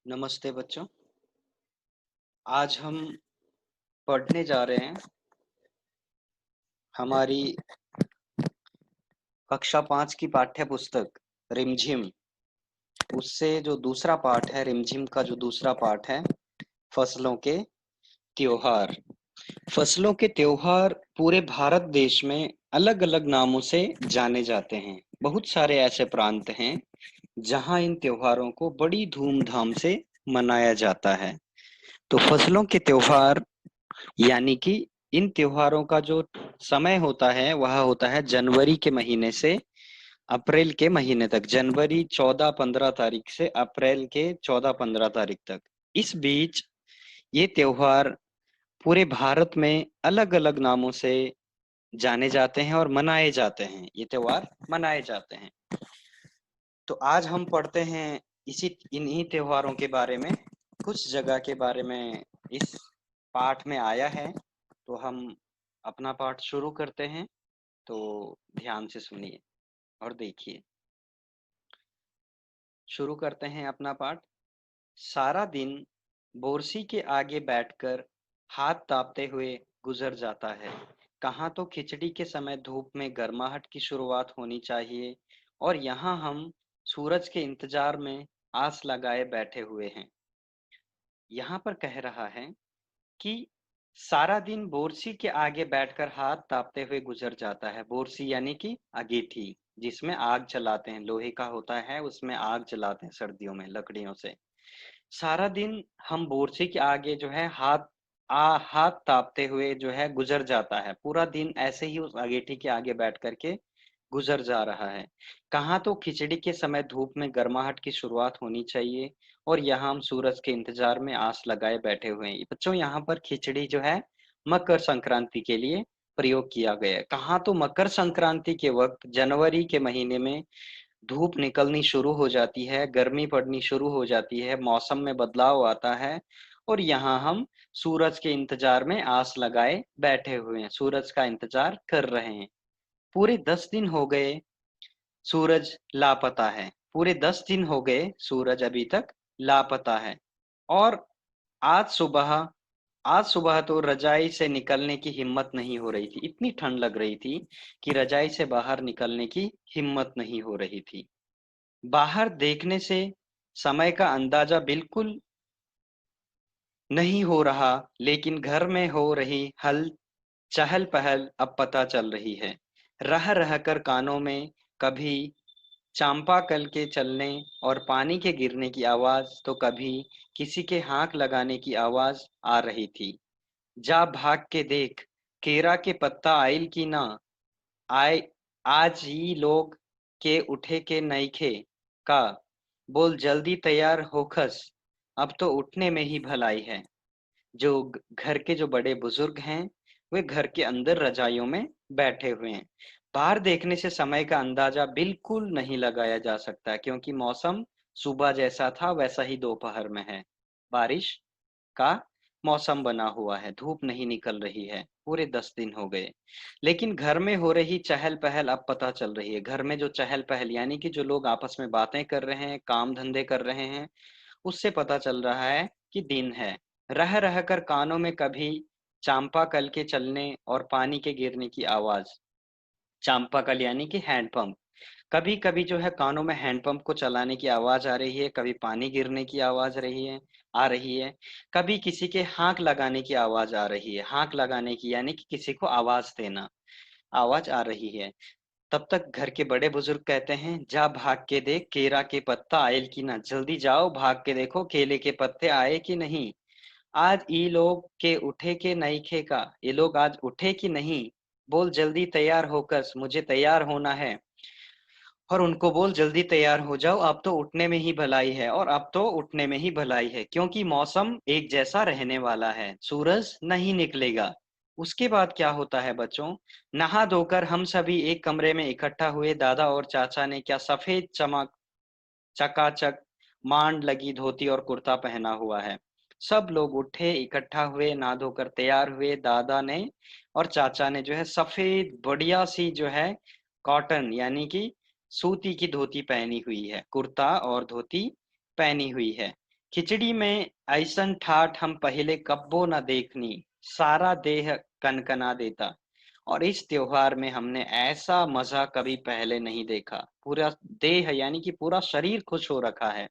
नमस्ते बच्चों। आज हम पढ़ने जा रहे हैं हमारी कक्षा 5 की पाठ्य पुस्तक रिमझिम। उससे जो दूसरा पाठ है, रिमझिम का जो दूसरा पाठ है, फसलों के त्योहार। फसलों के त्योहार पूरे भारत देश में अलग-अलग नामों से जाने जाते हैं। बहुत सारे ऐसे प्रांत हैं जहां इन त्योहारों को बड़ी धूमधाम से मनाया जाता है। तो फसलों के त्योहार यानी कि इन त्योहारों का जो समय होता है वह होता है जनवरी के महीने से अप्रैल के महीने तक। जनवरी 14-15 तारीख से अप्रैल के 14-15 तारीख तक। इस बीच ये त्योहार पूरे भारत में अलग-अलग नामों से जाने जाते हैं और मनाए जाते हैं। ये त्योहार मनाए जाते हैं। तो आज हम पढ़ते हैं इसी इन्हीं त्योहारों के बारे में, कुछ जगह के बारे में इस पाठ में आया है। तो हम अपना पाठ शुरू करते हैं। तो ध्यान से सुनिए और देखिए। शुरू करते हैं अपना पाठ। सारा दिन बोरसी के आगे बैठकर हाथ तापते हुए गुजर जाता है। कहाँ तो खिचड़ी के समय धूप में गर्माहट की शुरुआत होनी चाहिए और यहाँ हम सूरज के इंतजार में आस लगाए बैठे हुए हैं। यहाँ पर कह रहा है कि सारा दिन बोरसी के आगे बैठकर हाथ तापते हुए गुजर जाता है। बोरसी यानी कि अंगीठी, जिसमें आग जलाते हैं, लोहे का होता है, उसमें आग जलाते हैं सर्दियों में लकड़ियों से। सारा दिन हम बोरसी के आगे जो है हाथ तापते हुए जो है गुजर जाता है। पूरा दिन ऐसे ही उस अंगीठी के आगे बैठ करके गुजर जा रहा है। कहाँ तो खिचड़ी के समय धूप में गर्माहट की शुरुआत होनी चाहिए और यहाँ हम सूरज के इंतजार में आस लगाए बैठे हुए हैं। बच्चों, यहाँ पर खिचड़ी जो है मकर संक्रांति के लिए प्रयोग किया गया है। कहाँ तो मकर संक्रांति के वक्त जनवरी के महीने में धूप निकलनी शुरू हो जाती है, गर्मी पड़नी शुरू हो जाती है, मौसम में बदलाव आता है और यहाँ हम सूरज के इंतजार में आस लगाए बैठे हुए हैं, सूरज का इंतजार कर रहे हैं। पूरे 10 दिन हो गए सूरज लापता है। पूरे 10 दिन हो गए सूरज अभी तक लापता है। और आज सुबह आज सुबह तो रजाई से निकलने की हिम्मत नहीं हो रही थी। इतनी ठंड लग रही थी कि रजाई से बाहर निकलने की हिम्मत नहीं हो रही थी। बाहर देखने से समय का अंदाजा बिल्कुल नहीं हो रहा, लेकिन घर में हो रही हल चहल पहल अब पता चल रही है। रह रह कर कानों में कभी चांपाकल के चलने और पानी के गिरने की आवाज, तो कभी किसी के हाथ लगाने की आवाज आ रही थी। जा भाग के देख, केरा के पत्ता आइल की ना आए, आज ही लोग के उठे के नईखे का, बोल जल्दी तैयार होखस, अब तो उठने में ही भलाई है। जो घर के जो बड़े बुजुर्ग हैं, वे घर के अंदर रजाइयों में बैठे हुए हैं। बाहर देखने से समय का अंदाजा बिल्कुल नहीं लगाया जा सकता, क्योंकि मौसम सुबह जैसा था वैसा ही दोपहर में है। बारिश का मौसम बना हुआ है, धूप नहीं निकल रही है। पूरे 10 दिन हो गए, लेकिन घर में हो रही चहल पहल अब पता चल रही है। घर में जो चहल पहल यानी कि जो लोग आपस में बातें कर रहे हैं, काम धंधे कर रहे हैं, उससे पता चल रहा है कि दिन है। रह रह कर कानों में कभी चांपाकल के चलने और पानी के गिरने की आवाज। चांपाकल यानी कि हैंडपंप। कभी कभी जो है कानों में हैंडपंप को चलाने की आवाज आ रही है, कभी पानी गिरने की आवाज आ रही है। कभी किसी के हाथ लगाने की आवाज आ रही है। हाथ लगाने की यानी कि किसी को आवाज देना, आवाज आ रही है। तब तक घर के बड़े बुजुर्ग कहते हैं, जा भाग के देख, केरा के पत्ता आयल की ना। जल्दी जाओ, भाग के देखो केले के पत्ते आए कि नहीं। आज ई लोग के उठे के नईखे का, ये लोग आज उठे कि नहीं। बोल जल्दी तैयार होकर, मुझे तैयार होना है। और उनको बोल जल्दी तैयार हो जाओ, अब तो उठने में ही भलाई है। और अब तो उठने में ही भलाई है, क्योंकि मौसम एक जैसा रहने वाला है, सूरज नहीं निकलेगा। उसके बाद क्या होता है बच्चों? नहा धोकर हम सभी एक कमरे में इकट्ठा हुए। दादा और चाचा ने क्या सफेद चमक चकाचक मांड लगी धोती और कुर्ता पहना हुआ है। सब लोग उठे, इकट्ठा हुए, नहा धोकर तैयार हुए। दादा ने और चाचा ने जो है सफेद बढ़िया सी जो है कॉटन यानी कि सूती की धोती पहनी हुई है, कुर्ता और धोती पहनी हुई है। खिचड़ी में ऐसन ठाठ हम पहले कब्बो न देखनी, सारा देह कनकना देता। और इस त्योहार में हमने ऐसा मजा कभी पहले नहीं देखा। पूरा देह यानी कि पूरा शरीर खुश हो रखा है।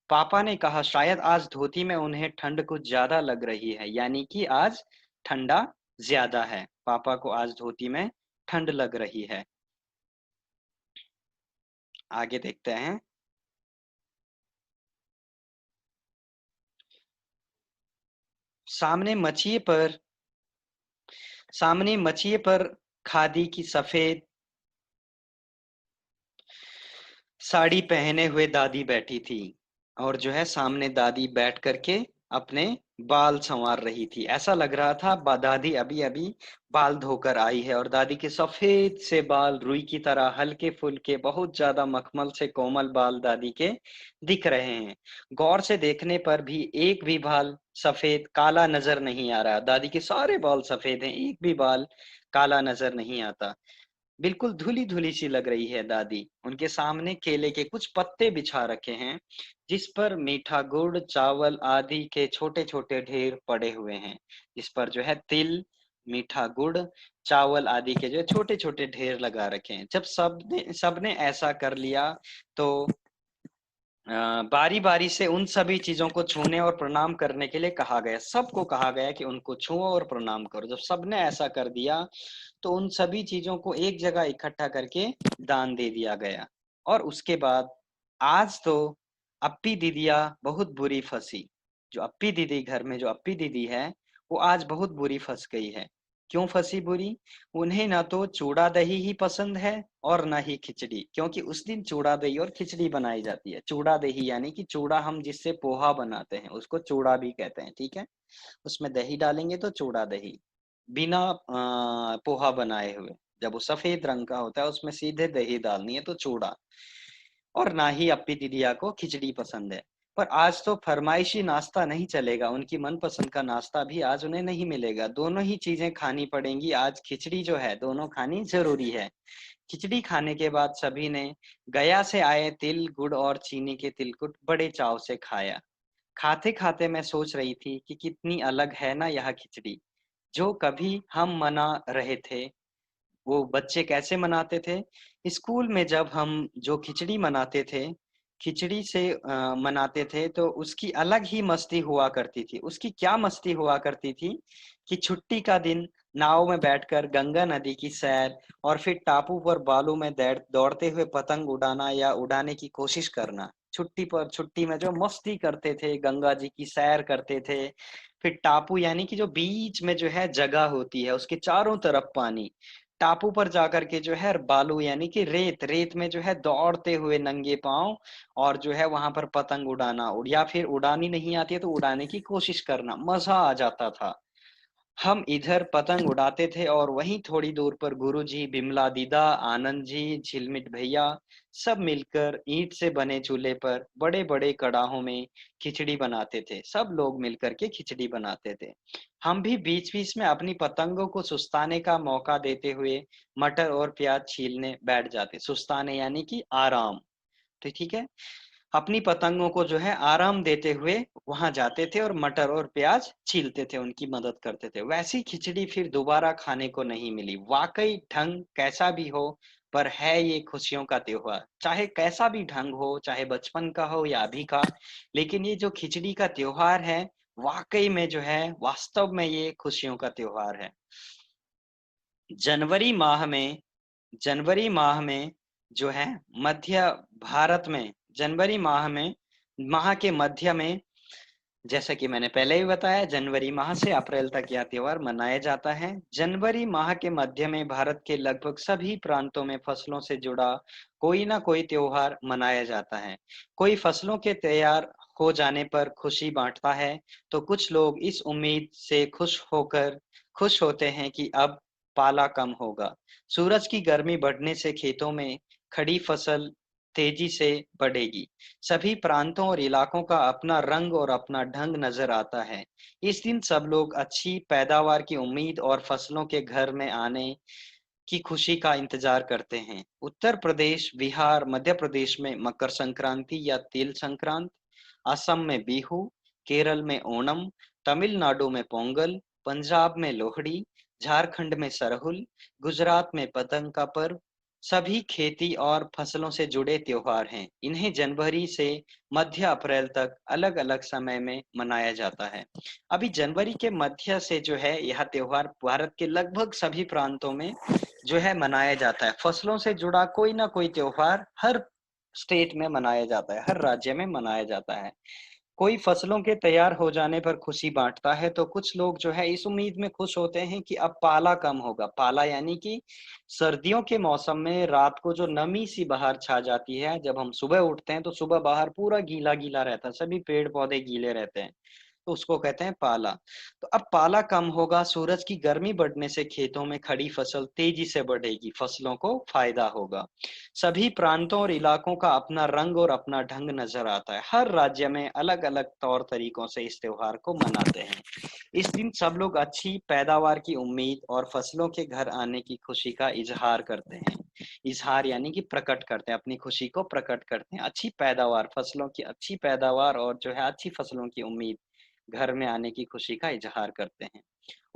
पापा ने कहा शायद आज धोती में उन्हें ठंड कुछ ज्यादा लग रही है, यानी कि आज ठंडा ज्यादा है। पापा को आज धोती में ठंड लग रही है। आगे देखते हैं। सामने मचिए पर सामने मचिए पर खादी की सफेद साड़ी पहने हुए दादी बैठी थी। और जो है सामने दादी बैठ करके अपने बाल संवार रही थी। ऐसा लग रहा था दादी अभी अभी बाल धोकर आई है। और दादी के सफेद से बाल रुई की तरह हल्के फुल्के बहुत ज्यादा मखमल से कोमल बाल दादी के दिख रहे हैं। गौर से देखने पर भी एक भी बाल सफेद काला नजर नहीं आ रहा। दादी के सारे बाल सफेद हैं, एक भी बाल काला नजर नहीं आता। बिल्कुल धुली-धुली सी लग रही है दादी। उनके सामने केले के कुछ पत्ते बिछा रखे हैं, जिस पर मीठा गुड़, चावल आदि के छोटे-छोटे ढेर पड़े हुए हैं। जिस पर जो है तिल, मीठा गुड़, चावल आदि के जो छोटे-छोटे ढेर लगा रखे हैं। जब सबने ऐसा कर लिया, तो बारी-बारी से उन सभी चीज़ों को छूने और प्रणाम करने के लिए कहा गया। सबको कहा गया कि उनको छुओ और प्रणाम करो। जब सबने ऐसा कर दिया, तो उन सभी चीज़ों को एक जगह इकट्ठा करके दान दे दिया गया। और उसके बाद आज तो अप्पी दीदियाँ बहुत बुरी फँसी। जो अप्पी दीदी घर में जो अप्पी दीदी है, वो आज बहुत बुरी फँस गई है। क्यों फँसी बुरी? उन्हें ना तो चूड़ा-दही ही पसंद है और ना ही खिचड़ी, क्योंकि उस दिन चूड़ा-दही और खिचड़ी बनाई जाती है। चूड़ा-दही यानी कि चूड़ा हम जिससे पोहा बनाते हैं, उसको चूड़ा भी कहते हैं, ठीक है? उसमें दही डालेंगे तो चूड़ा-दही। बिना पोहा बनाए हुए। जब वो सफ़ेद रंग का होता है, उसमें सीधे दही डालनी है तो चूड़ा। और ना ही अप्पी दीदिया को खिचड़ी पसंद है। पर आज तो फरमाइशी नाश्ता नहीं चलेगा, उनकी मनपसंद का नाश्ता भी आज उन्हें नहीं मिलेगा। दोनों ही चीज़ें खानी पड़ेंगी। आज खिचड़ी जो है, दोनों खानी ज़रूरी है। खिचड़ी खाने के बाद सभी ने गया से आए तिल, गुड़ और चीनी के तिलकुट बड़े चाव से खाया। खाते-खाते मैं सोच रही थी कि कितनी अलग है ना यह खिचड़ी, जो कभी हम मना रहे थे। वो बच्चे कैसे मनाते थे? स्कूल में जब हम जो खिचड़ी मनाते थे, खिचड़ी से मनाते थे तो उसकी अलग ही मस्ती हुआ करती थी। उसकी क्या मस्ती हुआ करती थी कि छुट्टी का दिन नाव में बैठकर गंगा नदी की सैर और फिर टापू पर बालू में दौड़ते हुए पतंग उड़ाना या उड़ाने की कोशिश करना। छुट्टी में जो मस्ती करते थे, गंगा जी की सैर करते थे, फिर टापू यानी कि जो बीच में जो है जगह होती है, उसके चारों तरफ पानी। टापू पर जाकर के जो है बालू यानी कि रेत में जो है दौड़ते हुए नंगे पाँव और जो है वहां पर पतंग उड़ाना या फिर उड़ानी नहीं आती है तो उड़ाने की कोशिश करना, मजा आ जाता था। हम इधर पतंग उड़ाते थे और वहीं थोड़ी दूर पर गुरुजी, बिमला दीदा, आनंद जी, झिलमिट भैया सब मिलकर ईंट से बने चूल्हे पर बड़े-बड़े कड़ाहों में खिचड़ी बनाते थे। सब लोग मिलकर के खिचड़ी बनाते थे। हम भी बीच-बीच में अपनी पतंगों को सुस्ताने का मौका देते हुए मटर और प्याज छीलने बैठ जाते। सुस्ताने यानी कि आराम। तो ठीक है। अपनी पतंगों को जो है आराम देते हुए वहां जाते थे और मटर और प्याज छीलते थे, उनकी मदद करते थे। वैसी खिचड़ी फिर दोबारा खाने को नहीं मिली। वाकई ढंग कैसा भी हो, पर है ये खुशियों का त्योहार। चाहे कैसा भी ढंग हो, चाहे बचपन का हो या अभी का, लेकिन ये जो खिचड़ी का त्योहार है, वाकई में जो है वास्तव में ये खुशियों का त्योहार है। जनवरी माह में जनवरी माह में जो है मध्य भारत में जनवरी माह के मध्य में, जैसा कि मैंने पहले ही बताया, जनवरी माह से अप्रैल तक यह त्योहार मनाया जाता है। जनवरी माह के मध्य में भारत के लगभग सभी प्रांतों में फसलों से जुड़ा कोई ना कोई त्योहार मनाया जाता है। कोई फसलों के तैयार हो जाने पर खुशी बांटता है, तो कुछ लोग इस उम्मीद से खुश होते हैं कि अब पाला कम होगा। सूरज की गर्मी बढ़ने से खेतों में खड़ी फसल तेजी से बढ़ेगी। सभी प्रांतों और इलाकों का अपना रंग और अपना ढंग नजर आता है। इस दिन सब लोग अच्छी पैदावार की उम्मीद और फसलों के घर में आने की खुशी का इंतजार करते हैं। उत्तर प्रदेश, बिहार, मध्य प्रदेश में मकर संक्रांति या तिल संक्रांत, असम में बिहू, केरल में ओणम, तमिलनाडु में पोंगल, पंजाब में लोहड़ी, झारखंड में सरहुल, गुजरात में पतंग का पर्व। सभी खेती और फसलों से जुड़े त्योहार हैं। इन्हें जनवरी से मध्य अप्रैल तक अलग-अलग समय में मनाया जाता है। अभी जनवरी के मध्य से जो है यह त्योहार भारत के लगभग सभी प्रांतों में जो है मनाया जाता है। फसलों से जुड़ा कोई ना कोई त्योहार हर स्टेट में मनाया जाता है, हर राज्य में मनाया जाता है। कोई फसलों के तैयार हो जाने पर खुशी बाँटता है, तो कुछ लोग जो है इस उम्मीद में खुश होते हैं कि अब पाला कम होगा। पाला यानी कि सर्दियों के मौसम में रात को जो नमी-सी बाहर छा जाती है, जब हम सुबह उठते हैं तो सुबह बाहर पूरा गीला-गीला रहता है, सभी पेड़-पौधे गीले रहते हैं। तो उसको कहते हैं पाला। तो अब पाला कम होगा, सूरज की गर्मी बढ़ने से खेतों में खड़ी फसल तेजी से बढ़ेगी, फसलों को फायदा होगा। सभी प्रांतों और इलाकों का अपना रंग और अपना ढंग नजर आता है। हर राज्य में अलग-अलग तौर तरीकों से इस त्योहार को मनाते हैं। इस दिन सब लोग अच्छी पैदावार की उम्मीद और फसलों के घर आने की खुशी का इजहार करते हैं। इजहार यानी कि प्रकट करते हैं, अपनी खुशी को प्रकट करते हैं। अच्छी पैदावार, फसलों की अच्छी पैदावार और जो है अच्छी फसलों की उम्मीद घर में आने की खुशी का इजहार करते हैं।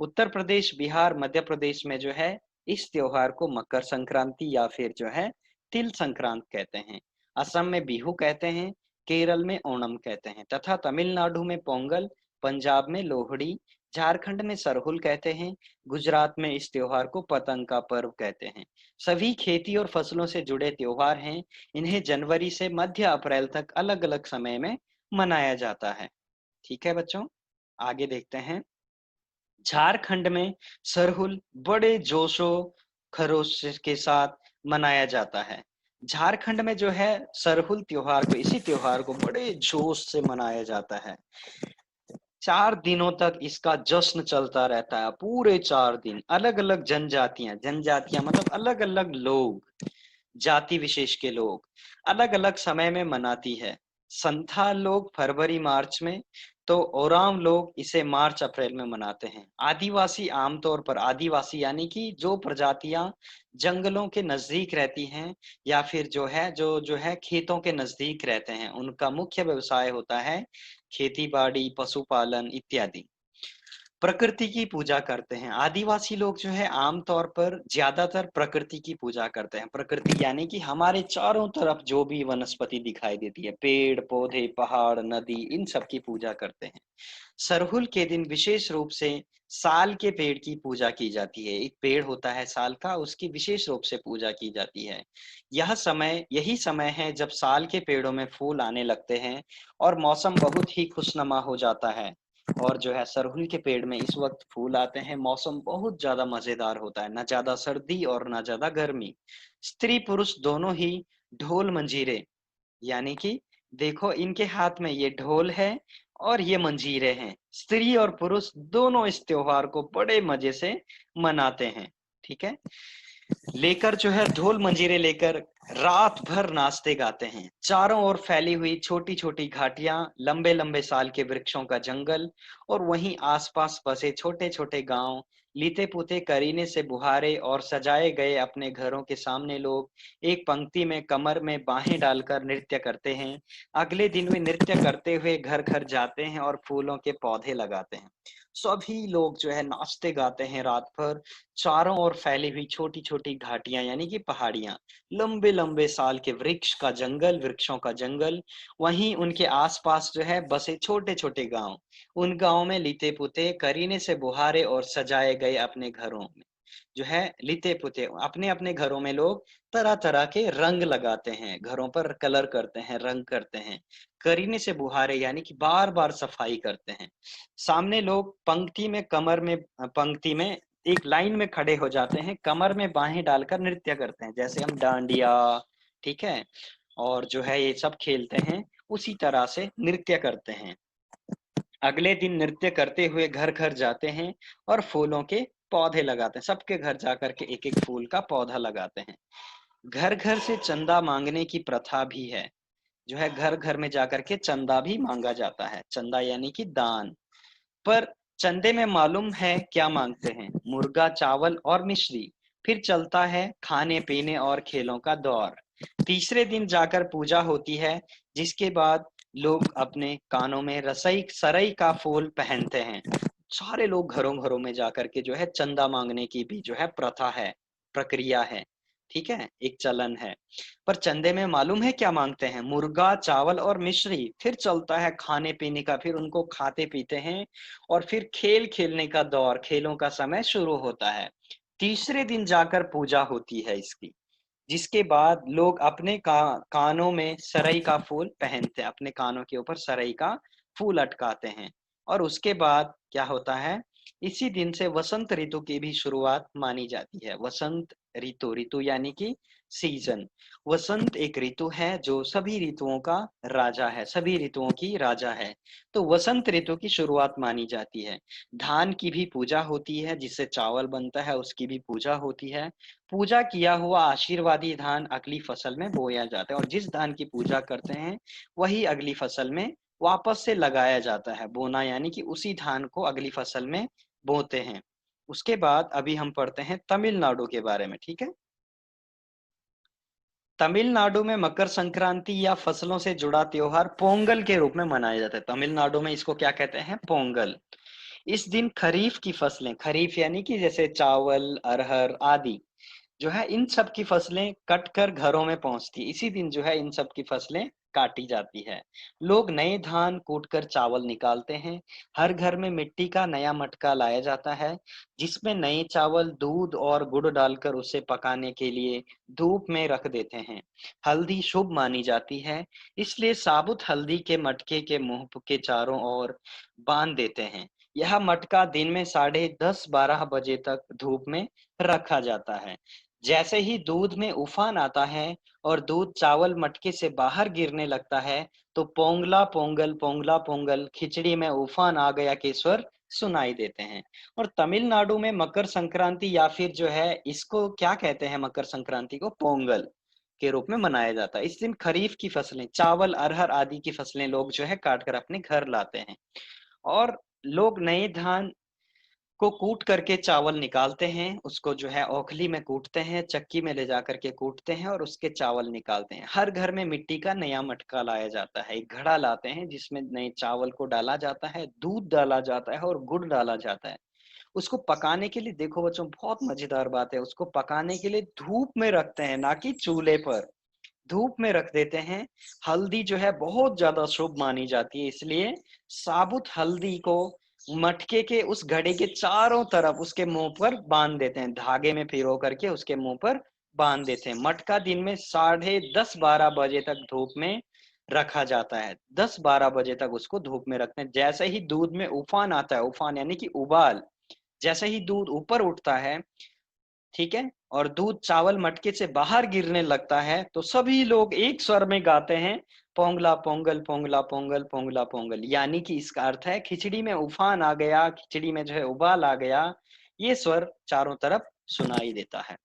उत्तर प्रदेश, बिहार, मध्य प्रदेश में जो है इस त्योहार को मकर संक्रांति या फिर जो है तिल संक्रांत कहते हैं। असम में बिहू कहते हैं, केरल में ओणम कहते हैं तथा तमिलनाडु में पोंगल, पंजाब में लोहड़ी, झारखंड में सरहुल कहते हैं, गुजरात में इस त्योहार को पतंग का पर्व कहते हैं। सभी खेती और फसलों से जुड़े त्योहार हैं। इन्हें जनवरी से मध्य अप्रैल तक अलग-अलग समय में मनाया जाता है। ठीक है बच्चों, आगे देखते हैं। झारखंड में सरहुल बड़े जोशो खरोश के साथ मनाया जाता है। झारखंड में जो है सरहुल त्योहार को, इसी त्योहार को बड़े जोश से मनाया जाता है। 4 दिनों तक इसका जश्न चलता रहता है, पूरे 4 दिन। अलग-अलग जनजातियाँ, जनजातियाँ मतलब अलग-अलग लोग, जाति विशेष के लोग अलग-अलग समय में मनाती है। संथाल लोग फरवरी मार्च में, तो ओरांव लोग इसे मार्च अप्रैल में मनाते हैं। आदिवासी आमतौर पर, आदिवासी यानी कि जो प्रजातियां जंगलों के नजदीक रहती हैं या फिर जो है खेतों के नजदीक रहते हैं, उनका मुख्य व्यवसाय होता है खेती बाड़ी, पशुपालन इत्यादि। प्रकृति की पूजा करते हैं। आदिवासी लोग जो है आमतौर पर ज्यादातर प्रकृति की पूजा करते हैं। प्रकृति यानी कि हमारे चारों तरफ जो भी वनस्पति दिखाई देती है, पेड़, पौधे, पहाड़, नदी, इन सब की पूजा करते हैं। सरहुल के दिन विशेष रूप से साल के पेड़ की पूजा की जाती है। एक पेड़ होता है साल का, उसकी विशेष रूप से पूजा की जाती है। यही समय है जब साल के पेड़ों में फूल आने लगते हैं और मौसम बहुत ही खुशनुमा हो जाता है। और जो है सरहुल के पेड़ में इस वक्त फूल आते हैं, मौसम बहुत ज्यादा मजेदार होता है, ना ज्यादा सर्दी और ना ज्यादा गर्मी। स्त्री पुरुष दोनों ही ढोल मंजीरे, यानी कि देखो इनके हाथ में ये ढोल है और ये मंजीरे हैं। स्त्री और पुरुष दोनों इस त्योहार को बड़े मजे से मनाते हैं। ठीक है, लेकर जो है ढोल मंजीरे लेकर रात भर नाचते गाते हैं। चारों ओर फैली हुई छोटी छोटी घाटियां, लंबे लंबे साल के वृक्षों का जंगल और वहीं आसपास बसे छोटे छोटे गांव, लीते पुते करीने से बुहारे और सजाए गए अपने घरों के सामने लोग एक पंक्ति में कमर में बाहें डालकर नृत्य करते हैं। अगले दिन वे नृत्य करते हुए घर घर जाते हैं और फूलों के पौधे लगाते हैं। सभी लोग जो है नाचते गाते हैं रात भर। चारों ओर फैली हुई छोटी छोटी घाटियां यानी कि पहाड़ियां, लंबे लंबे साल के वृक्षों का जंगल, वहीं उनके आसपास जो है बसे छोटे छोटे गांव। उन गांव में लीते पुते करीने से बुहारे और सजाए गए अपने घरों में जो है लीते पुते अपने अपने घरों में लोग तरह तरह के रंग लगाते हैं, घरों पर कलर करते हैं, रंग करते हैं। करीने से बुहारे यानी कि बार बार सफाई करते हैं। सामने लोग पंक्ति में एक लाइन में खड़े हो जाते हैं, कमर में बाहें डालकर नृत्य करते हैं, जैसे हम डांडिया, ठीक है, और जो है ये सब खेलते हैं, उसी तरह से नृत्य करते हैं। अगले दिन नृत्य करते हुए घर घर जाते हैं और फूलों के पौधे लगाते हैं। सबके घर जाकर के एक एक फूल का पौधा लगाते हैं। घर घर से चंदा मांगने की प्रथा भी है, जो है घर घर में जाकर के चंदा भी मांगा जाता है। चंदा यानी कि दान। पर चंदे में मालूम है क्या मांगते हैं? मुर्गा, चावल और मिश्री। फिर चलता है खाने पीने और खेलों का दौर। तीसरे दिन जाकर पूजा होती है, जिसके बाद लोग अपने कानों में रसई सरई का फूल पहनते हैं। सारे लोग घरों घरों में जाकर के जो है चंदा मांगने की भी जो है प्रथा है, प्रक्रिया है, ठीक है, एक चलन है। पर चंदे में मालूम है क्या मांगते हैं? मुर्गा, चावल और मिश्री। फिर चलता है खाने पीने का, फिर उनको खाते पीते हैं और फिर खेल खेलने का दौर, खेलों का समय शुरू होता है। तीसरे दिन जाकर पूजा होती है इसकी, जिसके बाद लोग अपने कानों में सरई का फूल पहनते हैं, अपने कानों के ऊपर सरई का फूल अटकाते हैं। और उसके बाद क्या होता है, इसी दिन से वसंत ऋतु की भी शुरुआत मानी जाती है। वसंत ऋतु, ऋतु यानी कि सीजन। वसंत एक ऋतु है जो सभी ऋतुओं का राजा है, सभी ऋतुओं की राजा है। तो वसंत ऋतु की शुरुआत मानी जाती है। धान की भी पूजा होती है, जिससे चावल बनता है, उसकी भी पूजा होती है। पूजा किया हुआ आशीर्वादी धान अगली फसल में बोया जाता है, और जिस धान की पूजा करते हैं वही अगली फसल में वापस से लगाया जाता है। बोना यानी कि उसी धान को अगली फसल में बोते हैं। उसके बाद अभी हम पढ़ते हैं तमिलनाडु के बारे में, ठीक है। तमिलनाडु में मकर संक्रांति या फसलों से जुड़ा त्योहार पोंगल के रूप में मनाया जाता है। तमिलनाडु में इसको क्या कहते हैं? पोंगल। इस दिन खरीफ की फसलें, खरीफ यानी कि जैसे चावल, अरहर आदि, जो है इन सब की फसलें कट कर घरों में पहुंचती है। इसी दिन जो है इन सब की फसलें काटी जाती है। लोग नए धान कूट कर चावल निकालते हैं। हर घर में मिट्टी का नया मटका लाया जाता है, जिसमें नए चावल दूध और गुड़ डालकर उसे पकाने के लिए धूप में रख देते हैं। हल्दी शुभ मानी जाती है, इसलिए साबुत हल्दी के मटके के मुंह के चारों ओर बांध देते हैं। यह मटका दिन में 10:30-12 बजे तक धूप में रखा जाता है। जैसे ही दूध में उफान आता है और दूध चावल मटके से बाहर गिरने लगता है, तो पोंगला पोंगल, पोंगला पोंगल, खिचड़ी में उफान आ गया के स्वर सुनाई देते हैं। और तमिलनाडु में मकर संक्रांति या फिर जो है इसको क्या कहते हैं, मकर संक्रांति को पोंगल के रूप में मनाया जाता है। इस दिन खरीफ की फसलें, चावल, अरहर आदि की फसलें लोग जो है काट कर अपने घर लाते हैं। और लोग नए धान को कूट करके चावल निकालते हैं, उसको जो है ओखली में कूटते हैं, चक्की में ले जाकर के कूटते हैं और उसके चावल निकालते हैं। हर घर में मिट्टी का नया मटका लाया जाता है, एक घड़ा लाते हैं जिसमें नए चावल को डाला जाता है, दूध डाला जाता है और गुड़ डाला जाता है। उसको पकाने के लिए, देखो बच्चों बहुत मजेदार बात है, उसको पकाने के लिए धूप में रखते हैं, ना कि चूल्हे पर, धूप में रख देते हैं। हल्दी जो है बहुत ज्यादा शुभ मानी जाती है, इसलिए साबुत हल्दी को मटके के उस घड़े के चारों तरफ उसके मुंह पर बांध देते हैं, धागे में पिरो करके उसके मुंह पर बांध देते हैं। मटका दिन में 10:30-12 बजे तक धूप में रखा जाता है। 10-12 बजे तक उसको धूप में रखते हैं। जैसे ही दूध में उफान आता है, उफान यानी कि उबाल, जैसे ही दूध ऊपर उठता है, ठीक है, और दूध चावल मटके से बाहर गिरने लगता है, तो सभी लोग एक स्वर में गाते हैं, पोंगला पोंगल, पोंगला पोंगल, पोंगला पोंगल। यानी कि इसका अर्थ है खिचड़ी में उफान आ गया, खिचड़ी में जो है उबाल आ गया। ये स्वर चारों तरफ सुनाई देता है।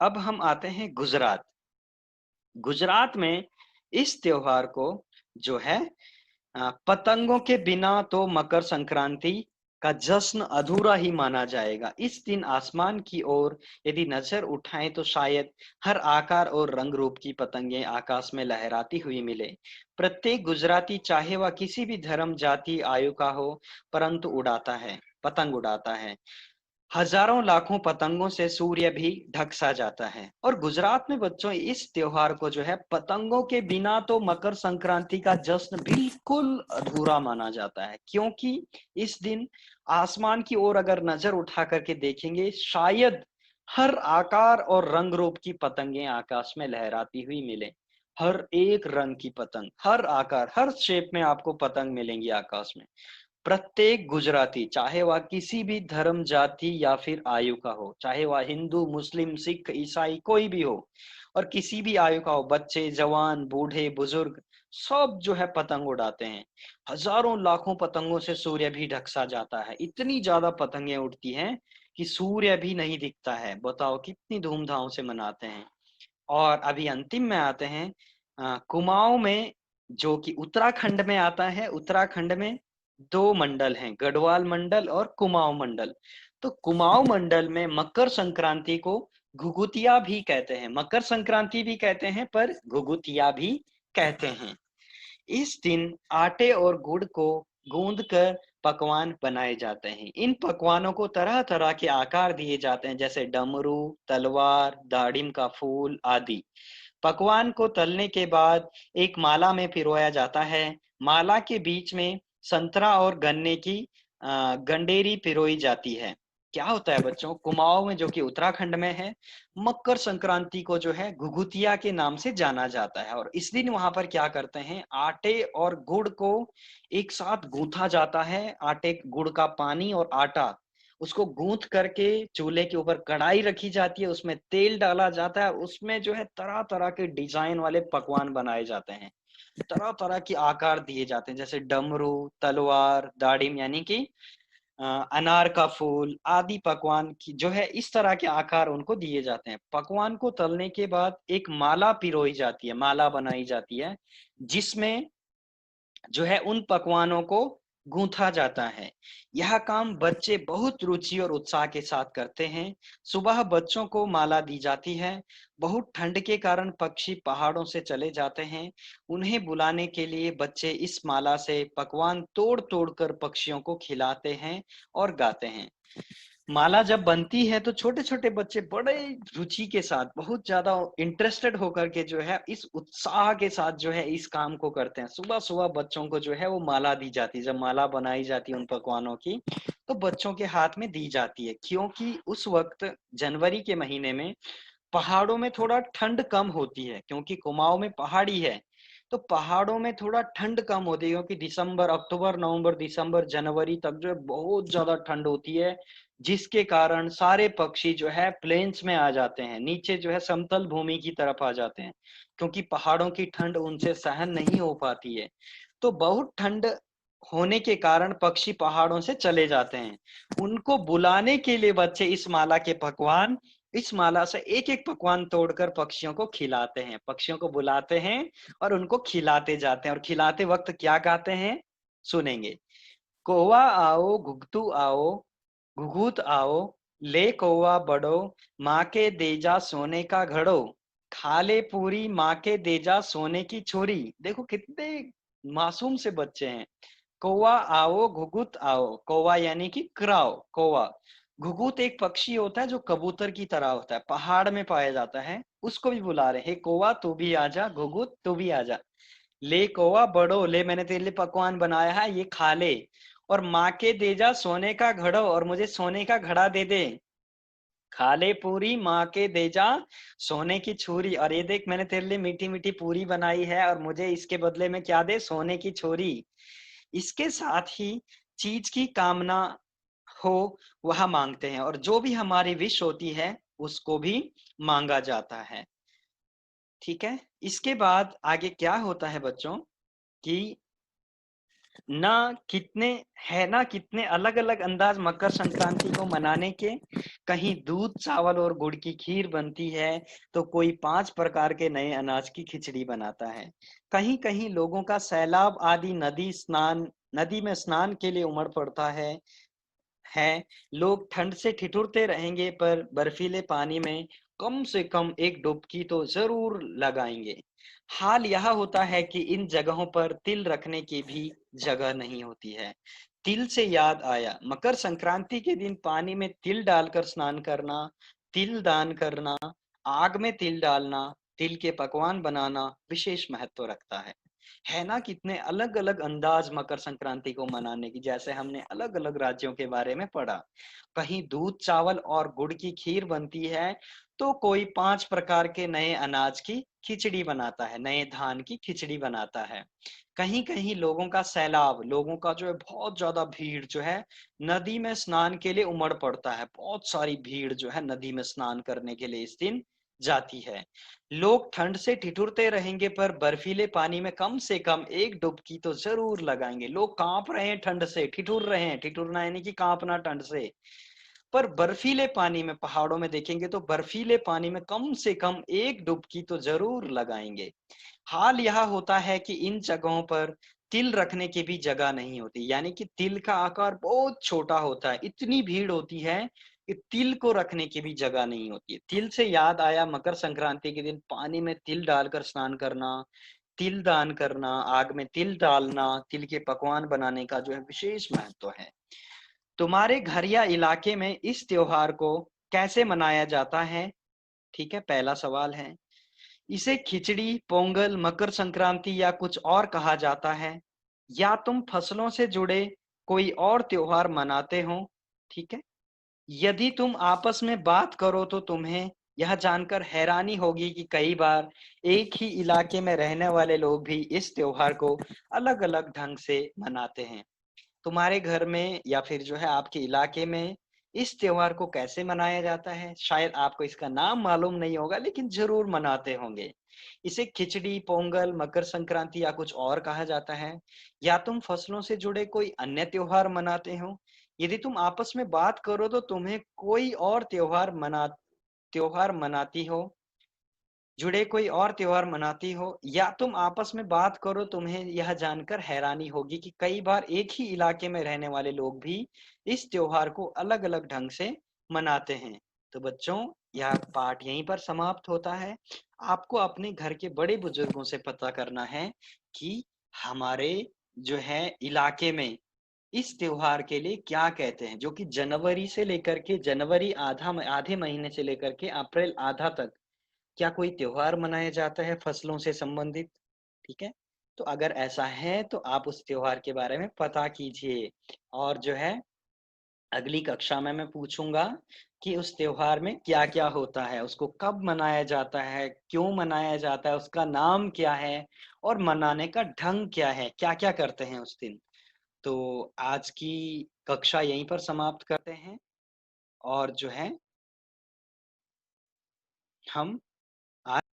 अब हम आते हैं गुजरात। गुजरात में इस त्योहार को जो है पतंगों के बिना तो मकर संक्रांति का जश्न अधूरा ही माना जाएगा। इस दिन आसमान की ओर यदि नजर उठाएं तो शायद हर आकार और रंग रूप की पतंगें आकाश में लहराती हुई मिले। प्रत्येक गुजराती, चाहे वह किसी भी धर्म, जाति, आयु का हो, परंतु उड़ाता है, पतंग उड़ाता है। हजारों लाखों पतंगों से सूर्य भी ढक सा जाता है। और गुजरात में बच्चों इस त्योहार को जो है पतंगों के बिना तो मकर संक्रांति का जश्न बिल्कुल अधूरा माना जाता है, क्योंकि इस दिन आसमान की ओर अगर नजर उठा करके देखेंगे, शायद हर आकार और रंग रूप की पतंगें आकाश में लहराती हुई मिले। हर एक रंग की पतंग, हर आकार, हर शेप में आपको पतंग मिलेंगी आकाश में। प्रत्येक गुजराती, चाहे वह किसी भी धर्म, जाति या फिर आयु का हो, चाहे वह हिंदू, मुस्लिम, सिख, ईसाई कोई भी हो, और किसी भी आयु का हो, बच्चे, जवान, बूढ़े, बुजुर्ग, सब जो है पतंग उड़ाते हैं। हजारों लाखों पतंगों से सूर्य भी ढकसा जाता है। इतनी ज्यादा पतंगें उड़ती हैं कि सूर्य भी नहीं दिखता है। बताओ कितनी धूमधाम से मनाते हैं। और अभी अंतिम में आते हैं कुमाऊं में, जो कि उत्तराखंड में आता है। उत्तराखंड में दो मंडल हैं, गढ़वाल मंडल और कुमाऊं मंडल। तो कुमाऊं मंडल में मकर संक्रांति को घुघुतिया भी कहते हैं, मकर संक्रांति भी कहते हैं पर घुघुतिया भी कहते हैं। इस दिन आटे और गुड़ को गूंद कर पकवान बनाए जाते हैं। इन पकवानों को तरह तरह के आकार दिए जाते हैं, जैसे डमरू, तलवार, दाड़िम का फूल आदि। पकवान को तलने के बाद एक माला में पिरोया जाता है। माला के बीच में संतरा और गन्ने की गंडेरी पिरोई जाती है। क्या होता है बच्चों, कुमाऊं में, जो कि उत्तराखंड में है, मकर संक्रांति को जो है घुघुतिया के नाम से जाना जाता है। और इस दिन वहां पर क्या करते हैं, आटे और गुड़ को एक साथ गूंथा जाता है। आटे गुड़ का पानी और आटा, उसको गूंथ करके चूल्हे के ऊपर कढ़ाई रखी जाती है, उसमें तेल डाला जाता है, उसमें जो है तरह तरह के डिजाइन वाले पकवान बनाए जाते हैं। तरह तरह के आकार दिए जाते हैं, जैसे डमरू, तलवार, दाड़िम यानी कि अनार का फूल आदि। पकवान की जो है इस तरह के आकार उनको दिए जाते हैं। पकवान को तलने के बाद एक माला पिरोई जाती है, माला बनाई जाती है, जिसमें जो है उन पकवानों को गूंथा जाता है। यह काम बच्चे बहुत रुचि और उत्साह के साथ करते हैं। सुबह बच्चों को माला दी जाती है। बहुत ठंड के कारण पक्षी पहाड़ों से चले जाते हैं। उन्हें बुलाने के लिए बच्चे इस माला से पकवान तोड़ तोड़ कर पक्षियों को खिलाते हैं और गाते हैं। माला जब बनती है तो छोटे छोटे बच्चे बड़े रुचि के साथ, बहुत ज्यादा इंटरेस्टेड होकर के जो है इस उत्साह के साथ जो है इस काम को करते हैं। सुबह सुबह बच्चों को जो है वो माला दी जाती है। जब माला बनाई जाती है उन पकवानों की, तो बच्चों के हाथ में दी जाती है, क्योंकि उस वक्त जनवरी के महीने में पहाड़ों में थोड़ा ठंड कम होती है, क्योंकि कुमाऊं में पहाड़ी है। तो पहाड़ों में थोड़ा ठंड कम होती है, क्योंकि दिसंबर, अक्टूबर, नवंबर, दिसंबर, जनवरी तक जो है बहुत ज्यादा ठंड होती है, जिसके कारण सारे पक्षी जो है प्लेन्स में आ जाते हैं, नीचे जो है समतल भूमि की तरफ आ जाते हैं, क्योंकि पहाड़ों की ठंड उनसे सहन नहीं हो पाती है। तो बहुत ठंड होने के कारण पक्षी पहाड़ों से चले जाते हैं। उनको बुलाने के लिए बच्चे इस माला के पकवान, इस माला से एक एक पकवान तोड़कर पक्षियों को खिलाते हैं, पक्षियों को बुलाते हैं और उनको खिलाते जाते हैं। और खिलाते वक्त क्या गाते हैं, सुनेंगे। कौवा आओ घुघतू आओ, घुघुत आओ, ले कौवा बड़ो, माँ के देजा सोने का घड़ो, खा ले पूरी माँ के देजा सोने की छोरी। देखो कितने मासूम से बच्चे हैं। कौवा आओ घुघुत आओ, कौवा यानी कि क्राउ, कौवा। घुघुत एक पक्षी होता है जो कबूतर की तरह होता है, पहाड़ में पाया जाता है, उसको भी बुला रहे हैं, कौवा तू भी आजा, घुघुत तू भी आजा। ले कौवा बड़ो, ले मैंने तेरे लिए पकवान बनाया है, ये खा ले। और माँ के दे जा सोने का घड़ो, और मुझे सोने का घड़ा दे दे। खा ले पूरी माँ के दे जा सोने की छुरी, और ये देख मैंने तेरे लिए मीठी मीठी पूरी बनाई है, और मुझे इसके बदले में क्या दे, सोने की छोरी। इसके साथ ही चीज की कामना हो वह मांगते हैं, और जो भी हमारी विश होती है उसको भी मांगा जाता है। ठीक है, इसके बाद आगे क्या होता है बच्चों, कि ना कितने ना कितने अलग अलग अंदाज मकर संक्रांति को मनाने के। कहीं दूध चावल और गुड़ की खीर बनती है, तो कोई 5 प्रकार के नए अनाज की खिचड़ी बनाता है। कहीं कहीं लोगों का सैलाब आदि नदी में स्नान के लिए उमड़ पड़ता है। लोग ठंड से ठिठुरते रहेंगे, पर बर्फीले पानी में कम से कम एक डुबकी तो जरूर लगाएंगे। हाल यह होता है कि इन जगहों पर तिल रखने की भी जगह नहीं होती है। तिल से याद आया, मकर संक्रांति के दिन पानी में तिल डालकर स्नान करना, तिल दान करना, आग में तिल डालना, तिल के पकवान बनाना विशेष महत्व रखता है ना। कितने अलग अलग अंदाज मकर संक्रांति को मनाने की, जैसे हमने अलग अलग राज्यों के बारे में पढ़ा। कहीं दूध चावल और गुड़ की खीर बनती है, तो कोई 5 प्रकार के नए अनाज की खिचड़ी बनाता है, नए धान की खिचड़ी बनाता है। कहीं कहीं लोगों का सैलाब, लोगों का जो है बहुत ज्यादा भीड़ जो है नदी में स्नान के लिए उमड़ पड़ता है। बहुत सारी भीड़ जो है नदी में स्नान करने के लिए इस दिन जाती है। लोग ठंड से ठिठुरते रहेंगे, पर बर्फीले पानी में कम से कम एक डुबकी तो जरूर लगाएंगे। लोग कांप रहे हैं ठंड से, ठिठुर रहे हैं, ठिठुरना यानी कि कांपना ठंड से, पर बर्फीले पानी में, पहाड़ों में देखेंगे तो बर्फीले पानी में कम से कम एक डुबकी तो जरूर लगाएंगे। हाल यह होता है कि इन जगहों पर तिल रखने की भी जगह नहीं होती, यानी कि तिल का आकार बहुत छोटा होता है, इतनी भीड़ होती है कि तिल को रखने की भी जगह नहीं होती है। तिल से याद आया, मकर संक्रांति के दिन पानी में तिल डालकर स्नान करना, तिल दान करना, आग में तिल डालना, तिल के पकवान बनाने का जो है विशेष महत्व है। तुम्हारे घर या इलाके में इस त्योहार को कैसे मनाया जाता है? ठीक है, पहला सवाल है। इसे खिचड़ी, पोंगल, मकर संक्रांति या कुछ और कहा जाता है? या तुम फसलों से जुड़े कोई और त्योहार मनाते हो? ठीक है। यदि तुम आपस में बात करो तो तुम्हें यह जानकर हैरानी होगी कि कई बार एक ही इलाके में रहने वाले लोग भी इस त्योहार को अलग-अलग ढंग से मनाते हैं। तुम्हारे घर में या फिर जो है आपके इलाके में इस त्योहार को कैसे मनाया जाता है? शायद आपको इसका नाम मालूम नहीं होगा लेकिन ज़रूर मनाते होंगे। इसे खिचड़ी, पोंगल, मकर संक्रांति या कुछ और कहा जाता है। या तुम फसलों से जुड़े कोई अन्य त्योहार मनाते हो? यदि तुम आपस में बात करो तो तुम्हें कोई और त्योहार मनाती हो जुड़े कोई और त्योहार मनाती हो या तुम आपस में बात करो तुम्हें यह जानकर हैरानी होगी कि कई बार एक ही इलाके में रहने वाले लोग भी इस त्योहार को अलग-अलग ढंग से मनाते हैं। तो बच्चों, यह पाठ यहीं पर समाप्त होता है। आपको अपने घर के बड़े बुजुर्गों से पता करना है कि हमारे जो है इलाके में इस त्योहार के लिए क्या कहते हैं, जो कि जनवरी से लेकर के जनवरी आधे महीने से लेकर के अप्रैल आधा तक क्या कोई त्योहार मनाया जाता है फसलों से संबंधित? ठीक है? तो अगर ऐसा है तो आप उस त्योहार के बारे में पता कीजिए और जो है अगली कक्षा में मैं पूछूँगा कि उस त्योहार में क्या-क्या होता है, उसको कब मनाया जाता है, क्यों मनाया जाता है, उसका नाम क्या है और मनाने का ढंग क्या है, क्या-क्या करते हैं उस दिन। तो आज की कक्षा यहीं पर समाप्त करते हैं और जो है हम